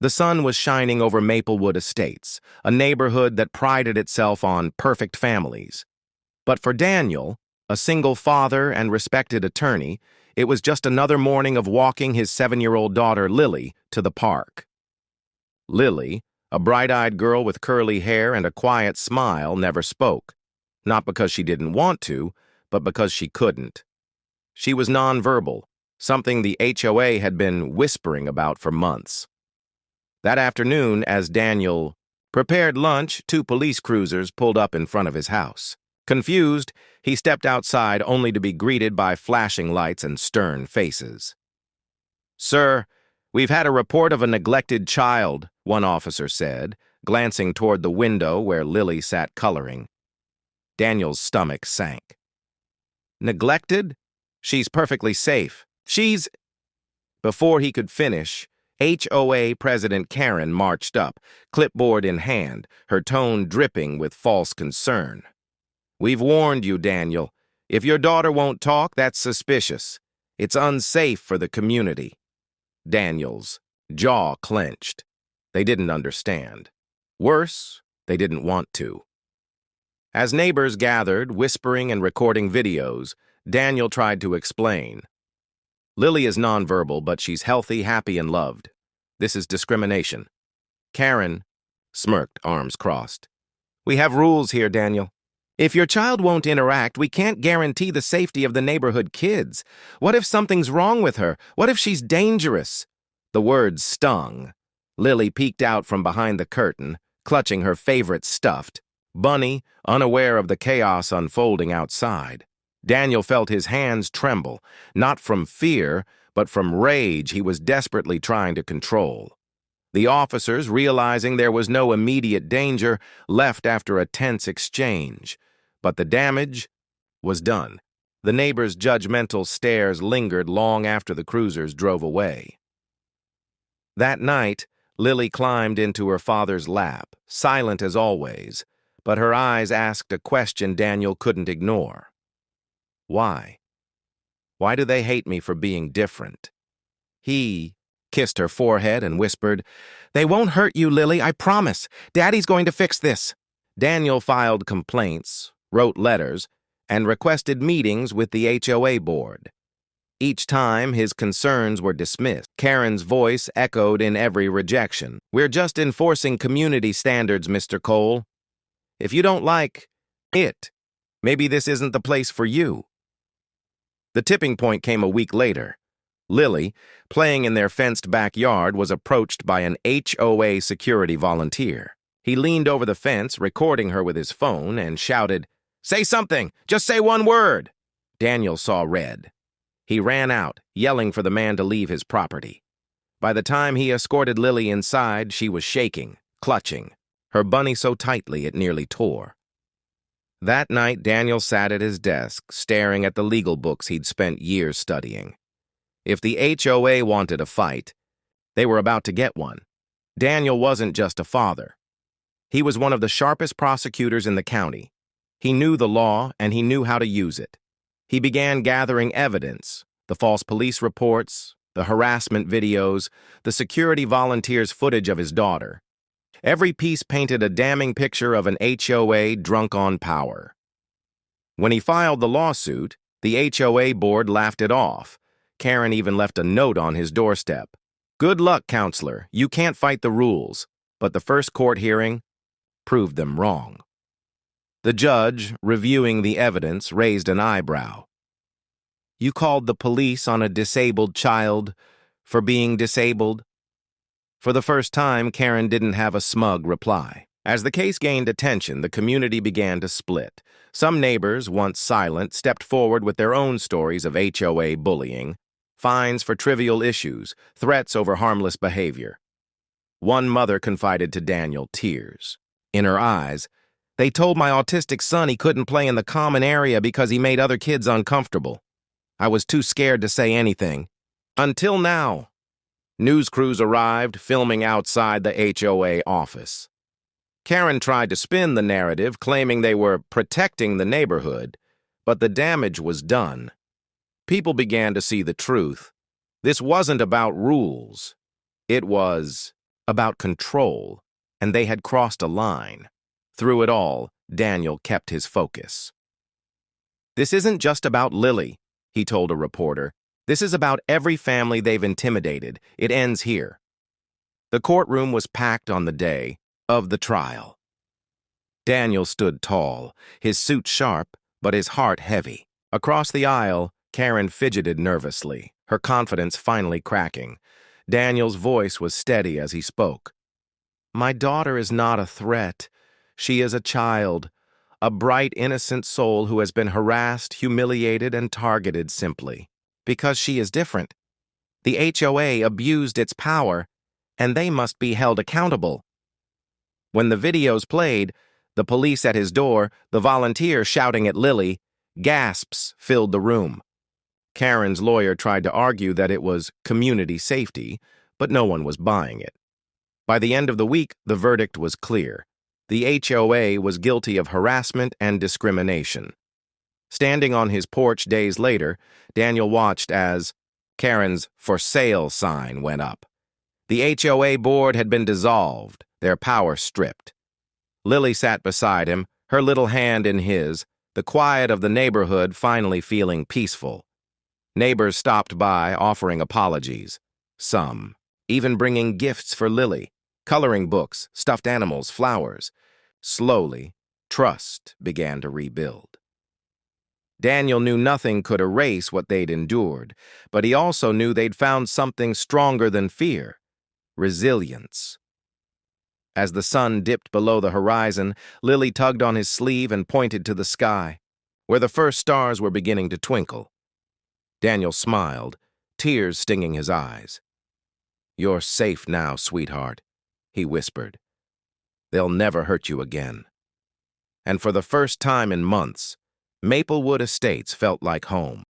The sun was shining over Maplewood Estates, a neighborhood that prided itself on perfect families. But for Daniel, a single father and respected attorney, it was just another morning of walking his 7-year-old daughter, Lily, to the park. Lily, a bright-eyed girl with curly hair and a quiet smile, never spoke, not because she didn't want to, but because she couldn't. She was nonverbal, something the HOA had been whispering about for months. That afternoon, as Daniel prepared lunch, 2 police cruisers pulled up in front of his house. Confused, he stepped outside only to be greeted by flashing lights and stern faces. "Sir, we've had a report of a neglected child," one officer said, glancing toward the window where Lily sat coloring. Daniel's stomach sank. "Neglected? She's perfectly safe. She's—" Before he could finish, HOA President Karen marched up, clipboard in hand, her tone dripping with false concern. "We've warned you, Daniel. If your daughter won't talk, that's suspicious. It's unsafe for the community." Daniel's jaw clenched. They didn't understand. Worse, they didn't want to. As neighbors gathered, whispering and recording videos, Daniel tried to explain. "Lily is nonverbal, but she's healthy, happy, and loved. This is discrimination." Karen smirked, arms crossed. "We have rules here, Daniel. If your child won't interact, we can't guarantee the safety of the neighborhood kids. What if something's wrong with her? What if she's dangerous?" The words stung. Lily peeked out from behind the curtain, clutching her favorite stuffed bunny, unaware of the chaos unfolding outside. Daniel felt his hands tremble, not from fear, but from rage he was desperately trying to control. The officers, realizing there was no immediate danger, left after a tense exchange. But the damage was done. The neighbors' judgmental stares lingered long after the cruisers drove away. That night, Lily climbed into her father's lap, silent as always, but her eyes asked a question Daniel couldn't ignore. Why? Why do they hate me for being different? He kissed her forehead and whispered, "They won't hurt you, Lily, I promise. Daddy's going to fix this." Daniel filed complaints, wrote letters, and requested meetings with the HOA board. Each time, his concerns were dismissed. Karen's voice echoed in every rejection. "We're just enforcing community standards, Mr. Cole. If you don't like it, maybe this isn't the place for you." The tipping point came a week later. Lily, playing in their fenced backyard, was approached by an HOA security volunteer. He leaned over the fence, recording her with his phone, and shouted, "Say something! Just say one word!" Daniel saw red. He ran out, yelling for the man to leave his property. By the time he escorted Lily inside, she was shaking, clutching, her bunny so tightly it nearly tore. That night, Daniel sat at his desk, staring at the legal books he'd spent years studying. If the HOA wanted a fight, they were about to get one. Daniel wasn't just a father. He was one of the sharpest prosecutors in the county. He knew the law, and he knew how to use it. He began gathering evidence, the false police reports, the harassment videos, the security volunteers' footage of his daughter. Every piece painted a damning picture of an HOA drunk on power. When he filed the lawsuit, the HOA board laughed it off. Karen even left a note on his doorstep. "Good luck, counselor. You can't fight the rules." But the first court hearing proved them wrong. The judge, reviewing the evidence, raised an eyebrow. "You called the police on a disabled child for being disabled?" For the first time, Karen didn't have a smug reply. As the case gained attention, the community began to split. Some neighbors, once silent, stepped forward with their own stories of HOA bullying, fines for trivial issues, threats over harmless behavior. One mother confided to Daniel, tears in her eyes, "They told my autistic son he couldn't play in the common area because he made other kids uncomfortable. I was too scared to say anything. Until now." News crews arrived, filming outside the HOA office. Karen tried to spin the narrative, claiming they were protecting the neighborhood, but the damage was done. People began to see the truth. This wasn't about rules. It was about control, and they had crossed a line. Through it all, Daniel kept his focus. "This isn't just about Lily," he told a reporter. "This is about every family they've intimidated. It ends here." The courtroom was packed on the day of the trial. Daniel stood tall, his suit sharp, but his heart heavy. Across the aisle, Karen fidgeted nervously, her confidence finally cracking. Daniel's voice was steady as he spoke. "My daughter is not a threat. She is a child, a bright, innocent soul who has been harassed, humiliated, and targeted simply because she is different. The HOA abused its power, and they must be held accountable." When the videos played, the police at his door, the volunteer shouting at Lily, gasps filled the room. Karen's lawyer tried to argue that it was community safety, but no one was buying it. By the end of the week, the verdict was clear. The HOA was guilty of harassment and discrimination. Standing on his porch days later, Daniel watched as Karen's "for sale" sign went up. The HOA board had been dissolved, their power stripped. Lily sat beside him, her little hand in his, the quiet of the neighborhood finally feeling peaceful. Neighbors stopped by, offering apologies. Some, even bringing gifts for Lily, coloring books, stuffed animals, flowers. Slowly, trust began to rebuild. Daniel knew nothing could erase what they'd endured, but he also knew they'd found something stronger than fear: resilience. As the sun dipped below the horizon, Lily tugged on his sleeve and pointed to the sky, where the first stars were beginning to twinkle. Daniel smiled, tears stinging his eyes. "You're safe now, sweetheart," he whispered. "They'll never hurt you again." And for the first time in months, Maplewood Estates felt like home.